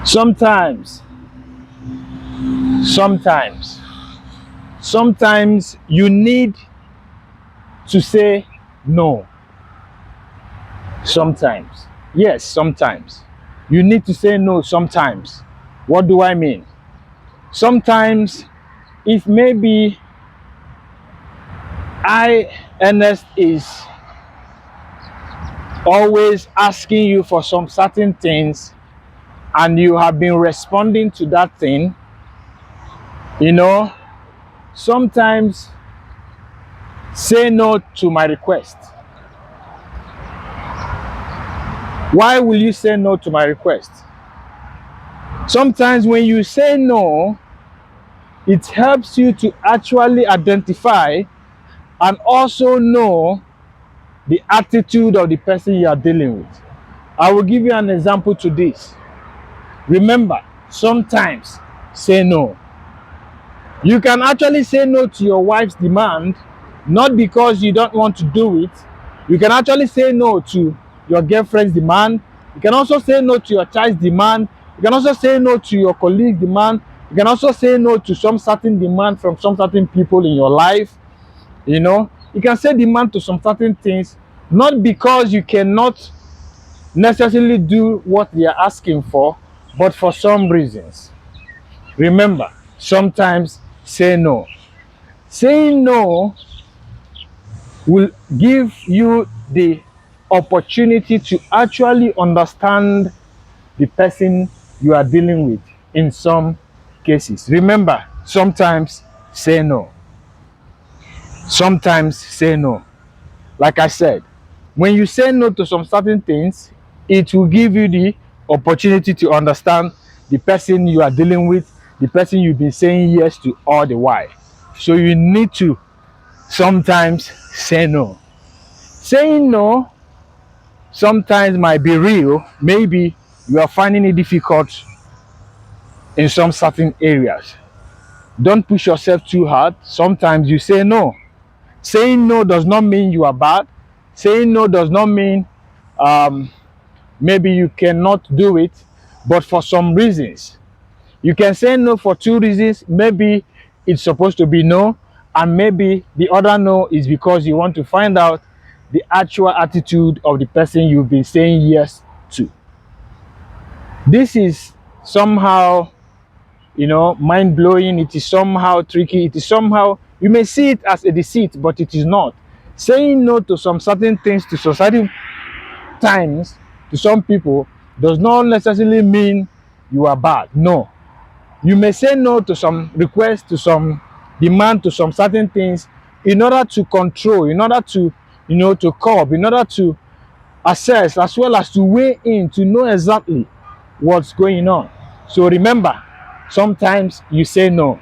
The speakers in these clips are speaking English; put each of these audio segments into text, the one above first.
Sometimes, sometimes you need to say no. Sometimes. Yes, sometimes. You need to say no sometimes. What do I mean? Sometimes, if maybe Ernest, is always asking you for some certain things and you have been responding to that thing, you know, sometimes say no to my request. Why will you say no to my request? Sometimes when you say no, it helps you to actually identify and also know the attitude of the person you are dealing with. I will give you an example to this. Remember, sometimes say no. You can actually say no to your wife's demand, not because you don't want to do it. You can actually say no to your girlfriend's demand. You can also say no to your child's demand. You can also say no to your colleague's demand. You can also say no to some certain demand from some certain people in your life. You know, you can say demand to some certain things, not because you cannot necessarily do what they are asking for, but for some reasons. Remember, sometimes say no. Saying no will give you the opportunity to actually understand the person you are dealing with in some cases. Remember, sometimes say no. Sometimes say no. Like I said, when you say no to some certain things, it will give you the opportunity to understand the person you are dealing with, the person you've been saying yes to all the while. So you need to sometimes say no. Saying no sometimes might be real. Maybe you are finding it difficult in some certain areas. Don't push yourself too hard. Sometimes you say no. Saying no does not mean you are bad. Saying no does not mean maybe you cannot do it, but for some reasons. You can say no for two reasons. Maybe it's supposed to be no, and maybe the other no is because you want to find out the actual attitude of the person you've been saying yes to. This is somehow, mind blowing. It is somehow tricky. It is somehow, you may see it as a deceit, but it is not. Saying no to some certain things, to certain times, to some people, does not necessarily mean you are bad. No. You may say no to some requests, to some demand, to some certain things in order to control, in order to, to curb, in order to assess, as well as to weigh in, to know exactly what's going on. So remember, sometimes you say no.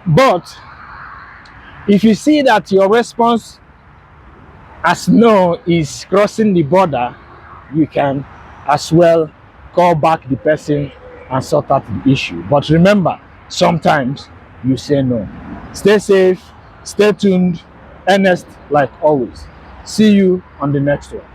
But if you see that your response as no is crossing the border, you can as well call back the person and sort out the issue. But remember, sometimes you say no. Stay safe, stay tuned, Ernest, like always. See you on the next one.